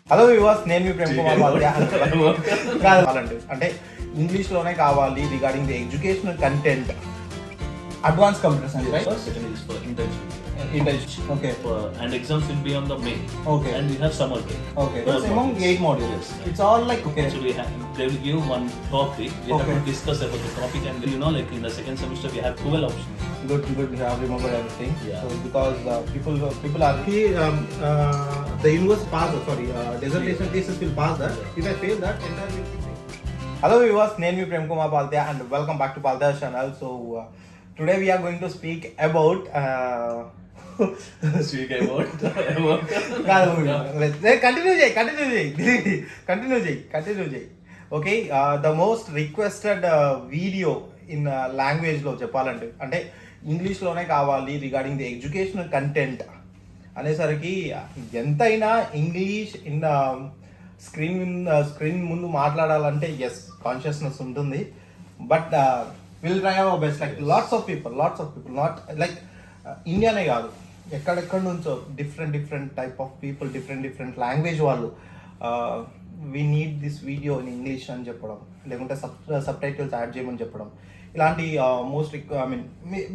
Hello వివాస్, నేను మీ ప్రేమ్ కుమార్ పాల్త్యా. కావాలండి అంటే ఇంగ్లీష్లోనే కావాలి regarding the educational content. Advance computer science, right? Second is for internship. Internship. Okay. And exams will be on the May. Okay. And we have summer break. Okay. Those It's among modules. 8 modules. Yes. It's all like okay. So they will give one topic. We have Okay. to discuss about the topic, and like in the second semester we have 12 options. Good. You have remembered everything. Yeah. So because people are the universe pass. Dissertation thesis will pass that. If I fail that, entire will be failed. Hello viewers, నేను మీ Prem Kumar Palthya and welcome back to Palthya channel. So today we are going to speak about Speak about. Continue చేయి. Okay, the most requested video in లాంగ్వేజ్లో చెప్పాలంటే అంటే ఇంగ్లీష్లోనే కావాలి regarding the educational content అనేసరికి ఎంతైనా ఇంగ్లీష్ ఇన్ స్క్రీన్ ముందు మాట్లాడాలంటే ఎస్ కాన్షియస్నెస్ ఉంటుంది. But will try our best. Like lots of people not like ఇండియానే కాదు, ఎక్కడెక్కడ నుంచో different type of people, different language వాళ్ళు we need this video in English అని చెప్పడం, లేకుంటే సబ్ టైటిల్స్ యాడ్ చేయమని చెప్పడం, ఇలాంటి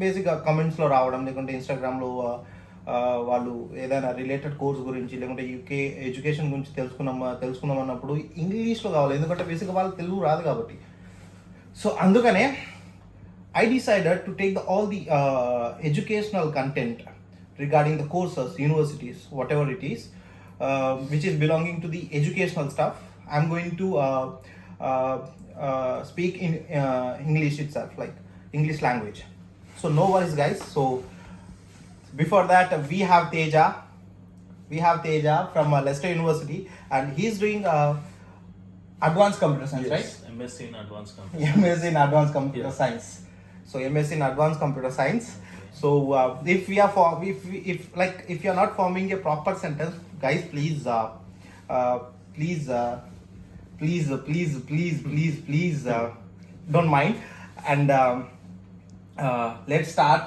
బేసిక్గా కమెంట్స్లో రావడం, లేకుంటే ఇన్స్టాగ్రామ్లో వాళ్ళు ఏదైనా రిలేటెడ్ కోర్స్ గురించి లేకుంటే యూకే ఎడ్యుకేషన్ గురించి తెలుసుకుందాం అన్నప్పుడు ఇంగ్లీష్లో కావాలి, ఎందుకంటే బేసిక్గా వాళ్ళకి తెలుగు రాదు కాబట్టి. సో అందుకనే I decided to take all the educational content regarding the courses, universities, whatever it is, which is belonging to the educational stuff. I'm going to speak in English itself, like English language. So no worries, guys. So before that, we have Teja from Leicester University, and he's doing advanced computer science, right? MSc in advanced computer. MSc in advanced computer science. So MSc in advanced computer science. So if you are not forming a proper sentence, guys, please don't mind. And let's start.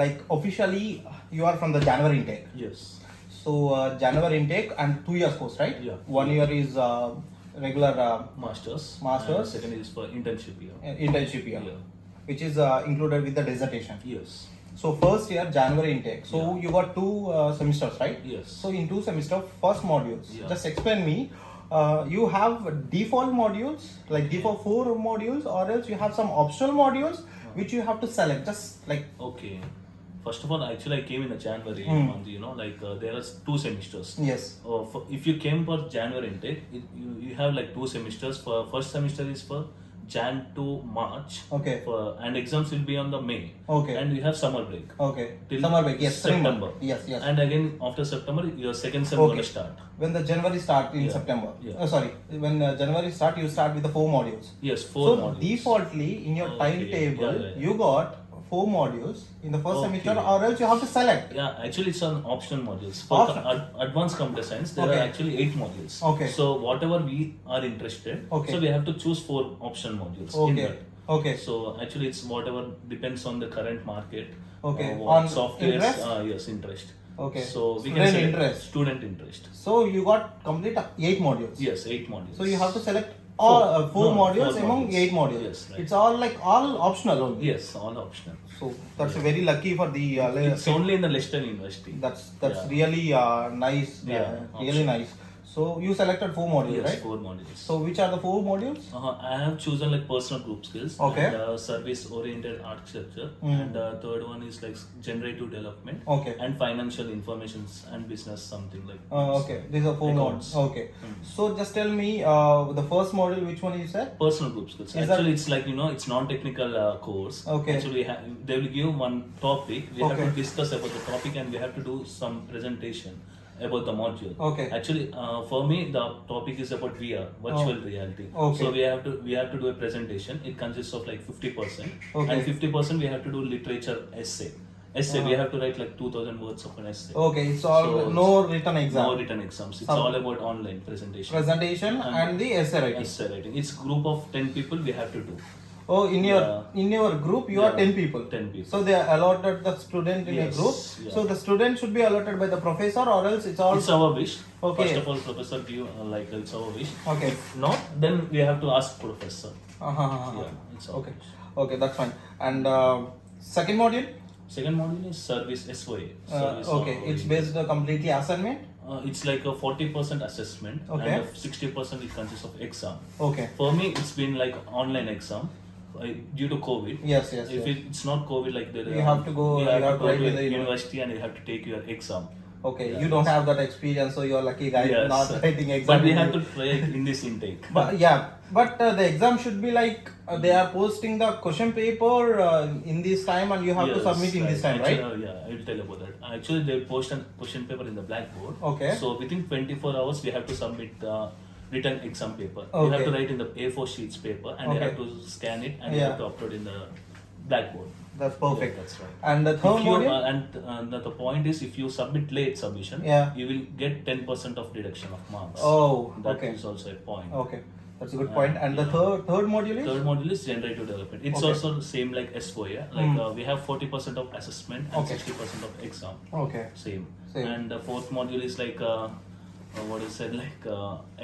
Like officially, you are from the January intake. Yes. So January intake and 2 years course, right? Yeah. 1 year is regular Masters. Masters. And second is for internship year. Internship year. Yeah. Which is included with the dissertation. Yes. So first year January intake. So Yeah. you got 2 semesters, right? Yes. So in 2 semesters, first modules. Yeah. Just explain me. You have default modules, like default 4 modules, or else you have some optional modules which you have to select. Just like Okay. First of all, actually, I came in the January month. There are 2 semesters. yes. If you came for January intake, you have like 2 semesters. For first semester is for Jan to March. Okay. And exams will be on the May. Okay. And we have summer break. Okay. Till Summer break. Yes. 3 months. September. Yes. And again after September, your second sem Okay. gonna start. When the January start in Yeah. September. Yeah. When January start, you start with the 4 modules. Yes, 4 So modules. defaultly in your Okay. timetable, Yeah. you got 4 modules in the first Okay. semester, or else you have to select. Yeah, actually it's on optional modules. For Optional. advanced computer science, there Okay. are actually 8 modules. Okay. So whatever we are interested, Okay. so we have to choose 4 optional modules. In Okay. that. Okay. So actually it's whatever depends on the current market. Okay. What On softwares? interest? Yes, interest. Okay. So we Student can select interest. Student interest. So you got complete 8 modules. Yes, 8 modules. So you have to select all 4 No, modules 4 among modules. 8 modules. Yes, right. It's all optional only. Yes, all optional. So that's very lucky for the. It's only in the Leicester University. That's Yeah. really nice. Yeah, Really optional. nice. So you selected 4 modules, Yes, right? 4 modules. So which are the 4 modules? I have chosen like personal group skills. Okay. And service oriented architecture. And third one is like generative development. Okay. And financial informations and business, something like Okay. These are 4 Accounts. modules. Okay. So just tell me the first module, which one you said? personal group skills. Is Actually it's like it's non-technical course. Okay. Actually they will give one topic. We have Okay. to discuss about the topic and we have to do some presentation about the module. Okay. Actually, for me, the topic is about VR, virtual reality. Okay. So we have to do a presentation. It consists of like 50%, Okay. and 50% we have to do literature essay. We have to write like 2,000 words of an essay. Okay. It's all So, no written exam. No written exams. It's Some- all about online presentation. Presentation and the essay writing. Essay writing. It's group of 10 people we have to do. Oh, Yeah. in your group you are Yeah. 10 people. 10 people. So they are allotted the student in Yes, a group. yeah. So the student should be allotted by the professor, or else it's all. It's our wish. Okay. First of all, professor give like it's our wish. Okay. If not, then we have to ask professor. Uh-huh. Yeah, it's our Okay. wish. Okay, that's fine. And second module. Second module is service SOA. Service Okay, it's oriented. based completely assignment. It's like a 40% assessment Okay. and a 60% it consists of exam. Okay. For me, it's been like online exam due to COVID. Yes, yes, If yes. it's not COVID, like there, You have to go- you you have have to to go write to in the university and you have to take your exam. Okay, Yeah, you don't yes. have that experience, so you're lucky guy Yes. not writing exam. But we have to try in this intake. But yeah, but the exam should be like they are posting the question paper in this time, and you have to Yes, submit in this time, Actually, right? yeah, I will tell about that. Actually, they post a question paper in the blackboard. Okay. So within 24 hours, we have to submit the written exam paper. You Okay. have to write in the A4 sheets paper, and you Okay. have to scan it, and you Yeah. have to upload in the blackboard. That's perfect. Yeah, that's right. And the third If you, module. the point is, if you submit late submission, Yeah. you will get 10% of deduction of marks. Oh, That okay. is also a point. Okay, that's a good point. And the Yeah. third module is. Third module is generative development. It's Okay. also the same like SOA. Like Mm. we have 40% of assessment and Okay. 60% of exam. Okay. Same. Same. And the fourth module is like what is said like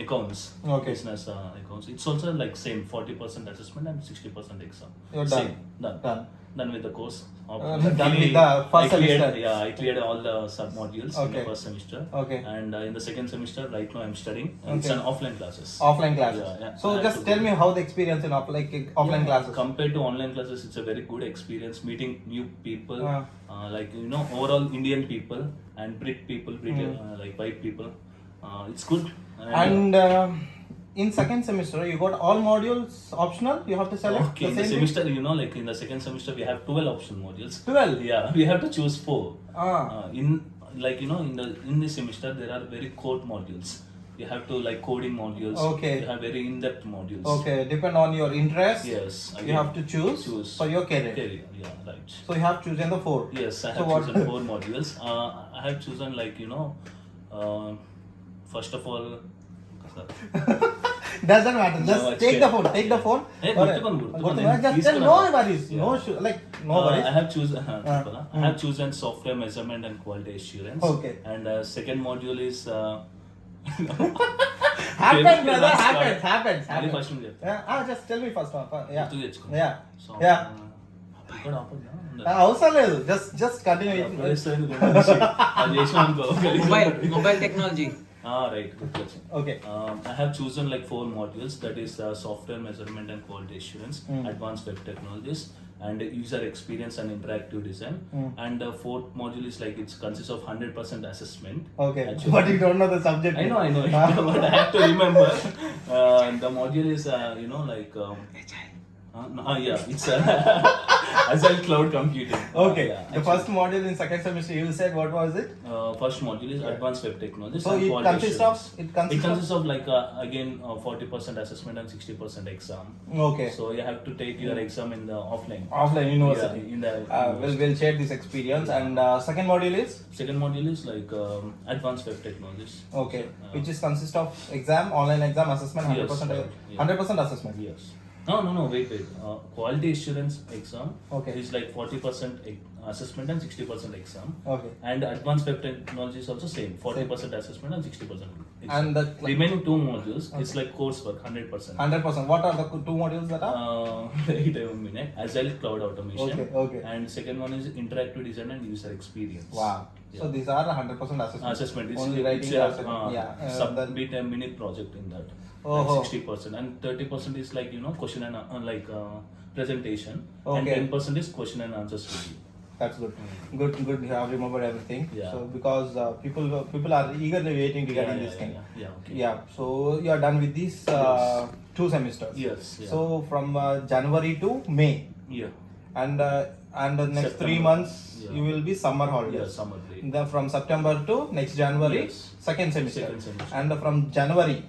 accounts. Okay. Business accounts. It's also like same 40% assessment and 60% exam. You're Same. done. Done. Done. Done with the course. Done Luckily, with the first I cleared, semester. Yeah, I cleared all the sub modules in Okay. the first semester. Okay. And in the second semester, right now I'm studying. It's Okay. an offline classes. Offline classes. Yeah, yeah. So I have just to tell go. me how the experience in offline classes. Compared to online classes, it's a very good experience meeting new people, Ah. like overall Indian people and Brit people, like white people. It's good. And in second semester, you got all modules optional. You have to select okay, in the the same thing? semester, like in the second semester, we have 12 option modules. 12? Yeah, we have to choose 4. Ah. In this semester, there are very core modules. You have to like coding modules. Okay. You have very in-depth modules. Okay, depend on your interest. Yes. You have to choose for your career. Yeah, right. So you have chosen the 4. Yes, I So have what- chosen 4 modules. I have chosen first of all. Doesn't matter. Just No, it's take the okay. phone. Take the phone. Hey, Or- Gurtukon, Just tell no worries. No Yeah. no worries. I have chosen. I have chosen software measurement and quality assurance. Okay. And second module is. Happens, brother. Happens. అది first ఉంది చెప్తా. Just tell me first one. Yeah. గుర్తుకు తెచ్చుకో. Yeah. So, Yeah. ఇక్కడ ఆపొద్దా? అవసరం లేదు. Just continue. అప్పుడు వేస్తుంది రెండు నిమిషాలు. అది చేసినాం అనుకో. Mobile technology. Right. Good question. Okay. I have chosen like 4 modules. That is software measurement and quality assurance, Mm. advanced web technologies, and user experience and interactive design. Mm. And the fourth module is like it consists of 100% assessment. Okay. Actually. But you don't know the subject. I know, but I have to remember. The module is, it's Agile Cloud Computing. Okay. Yeah, The first module in second semester, you said what was it? First module is advanced web technologies. So and it quality consists assurance. of- it consists of- like again 40% assessment and 60% exam. Okay. So you have to take your exam in the offline. Offline university. Yeah, in the We'll share this experience. And second module is second module is like advanced web technologies. okay, So, which is consist of exam, online exam, assessment, 100%, Yes, yeah. 100% assessment. Yes. No, wait. Quality assurance exam Okay. is like 40% assessment and 60% exam. Okay. And advanced web technology is also same, 40% assessment and 60% exam. And the remaining 2 modules is like coursework, 100%. 100%. What are the 2 modules that are? Wait a minute. Agile cloud automation. Okay. And second one is interactive design and user experience. Wow. Yeah. So these are 100% assessment. Assessment. It's, Only writing it's, assessment. Yeah. submit a mini project in that. Oh. And 60% and 30% is like question and presentation. And Okay. 10% is question and answers review. That's good. Good. You have remembered everything. Yeah. So because people are eagerly waiting regarding this thing. Yeah. Okay. Yeah. So you are done with these Yes. 2 semesters. Yes. Yeah. So from January to May, yeah. and the next September. 3 months Yeah. you will be summer Yeah. holidays. Summer break. Then from September to next January, Yes. second semester. Second semester. And from January.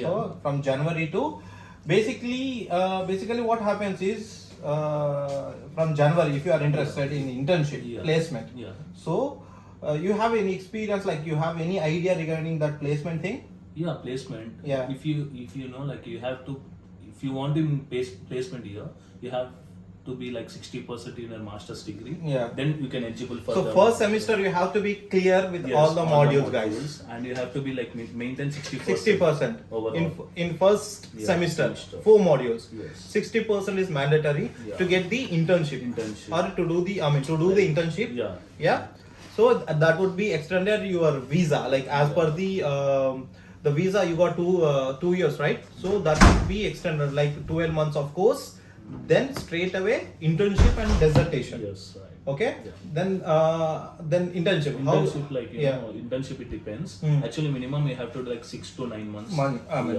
Yeah. So from January to basically what happens is from January, if you are interested in internship Yeah. placement. Yeah. So you have any experience, like you have any idea regarding that placement thing? Yeah, placement. Yeah. If you know, like you have to, if you want in placement here, you have to be like 60% in a master's degree. Yeah. Then you can eligible for So the first semester you have to be clear with Yes, all the modules, guys. and you have to be like maintain 60%. 60% overall. in first Yeah, semester, semester. 4 modules. Yes. 60% is mandatory Yeah. to get the internship, Internship. or to do the the internship. Yeah. Yeah. So that would be extended your visa, like as Yeah. per the visa you got 2 years, right? So that would be extended like 12 months of course, then straight away internship and dissertation. Yes, right. Okay. Yeah. Then internship. Internship, like yeah. internship, it depends. Hmm. Actually, minimum you have to do like 6 to 9 months.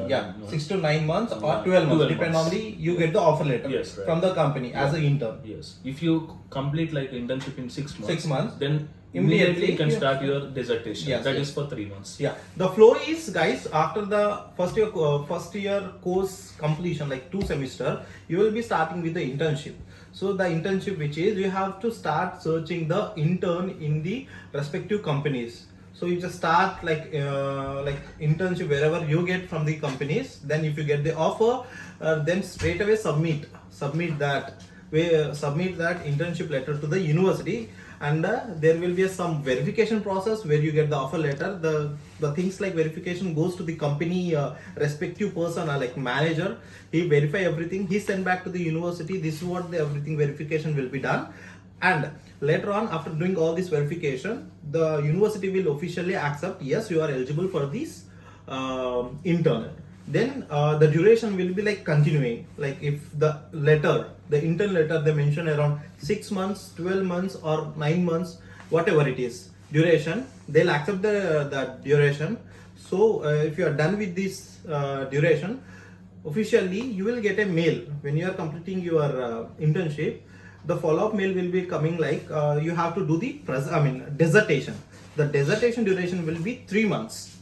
Yeah, no. 6 to 9 months or Yeah, 12 months, 12 depend months. on you get the offer letter Yes, right. from the company as Yeah. an intern. Yes. If you complete like internship in 6 months, 6 months, then immediately immediately you can you- start your dissertation. Yes, That yes. is for 3 months. Yeah, the flow is, guys, after the first year course completion, like 2 semester, you will be starting with the internship. So the internship, which is you have to start searching the intern in the respective companies. So you just start like internship wherever you get from the companies. Then if you get the offer, then straight away submit that internship letter to the university, and there will be some verification process where you get the offer letter. The things like verification goes to the company respective person, like manager. He verify everything, he send back to the university. This is what the everything verification will be done, and later on, after doing all this verification, the university will officially accept, yes, you are eligible for this intern. Then the duration will be like continuing, like if the intern letter, they mention around 6 months, 12 months or 9 months, whatever it is duration, they'll accept the duration. So if you are done with this duration, officially you will get a mail when you are completing your internship. The follow-up mail will be coming like you have to do the dissertation. The dissertation duration will be 3 months,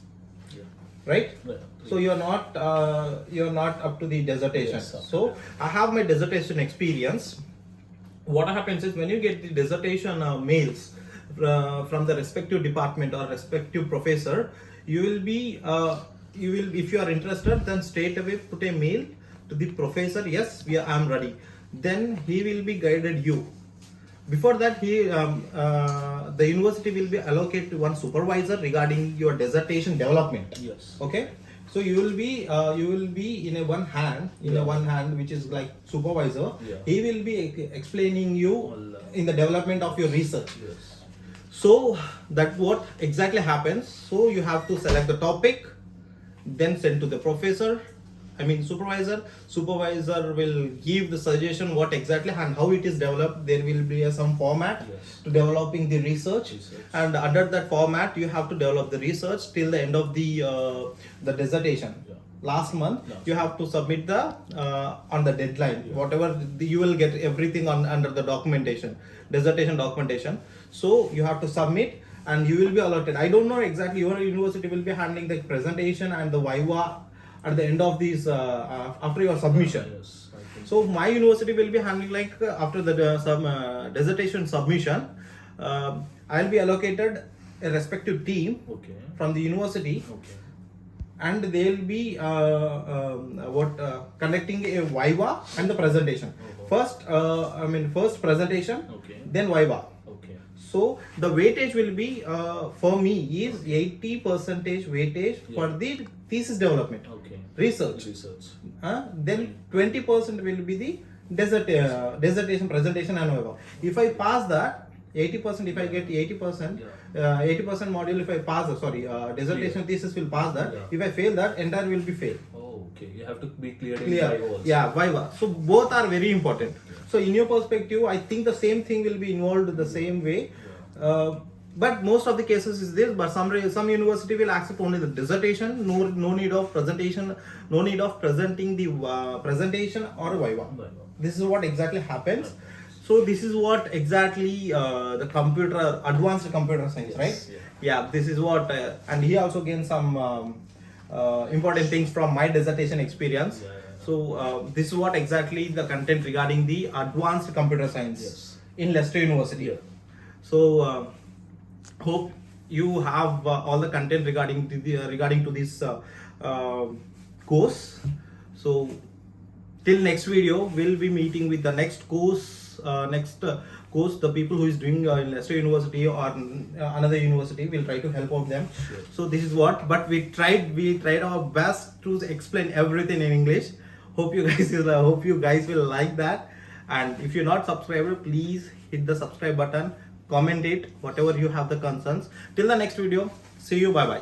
Yeah. right? Right. So you're not up to the dissertation. Yes, sir. So I have my dissertation experience. What happens is when you get the dissertation mails from the respective department or respective professor, you will if you are interested, then straight away put a mail to the professor. Yes, I am ready. Then he will be guided you. Before that, the university will be allocated to one supervisor regarding your dissertation development. Yes. Okay, so you will be in a one hand, which is like supervisor. Yeah. He will be explaining you All, in the development of your research. Yes. So that what exactly happens. So you have to select the topic, then send to the supervisor. Supervisor will give the suggestion what exactly and how it is developed. There will be some format Yes. to developing the research, and under that format you have to develop the research till the end of the dissertation. Yeah. Last month Last you have to submit the on the deadline. Yeah. Whatever you will get everything under the dissertation documentation. So you have to submit and you will be allotted. I don't know exactly, your university will be handling the presentation and the viva at the end of these after your submission. Yes, I think So my university will be handling like after the dissertation submission, I'll be allocated a respective team Okay. from the university, Okay. and they'll be conducting a viva and the presentation. Oh. First presentation, Okay. then viva. Okay. So the weightage will be for me is 80% weightage for Yeah. the thesis development, Okay. research. Then 20% will be the dissertation presentation and viva. If I pass that 80%, if I get 80%, 80% module, if I pass dissertation thesis will pass that. Yeah. If I fail that, entire will be failed. Oh, okay. You have to be cleared in Clear. Viva also. Yeah, viva. So both are very important. So in your perspective, I think the same thing will be involved the same way. But most of the cases is this. But some university will accept only the dissertation. No need of presentation. No need of presenting the presentation or viva. Viva. This is what exactly happens. So this is what exactly the advanced computer science, Yes, right? yeah. Yeah, this is what, and he also gained some important things from my dissertation experience. Yeah. So this is what exactly the content regarding the advanced computer science Yes. in Leicester University. Yeah. So hope you have all the content regarding to this course. So till next video, we'll be meeting with the next course, course, the people who is doing in Leicester University or another university. We'll try to help out them. Sure. So this is what, but we tried our best to explain everything in English. Hope you guys will like that. And if you're not subscribed, please hit the subscribe button, comment it, whatever you have the concerns. Till the next video, see you, bye bye.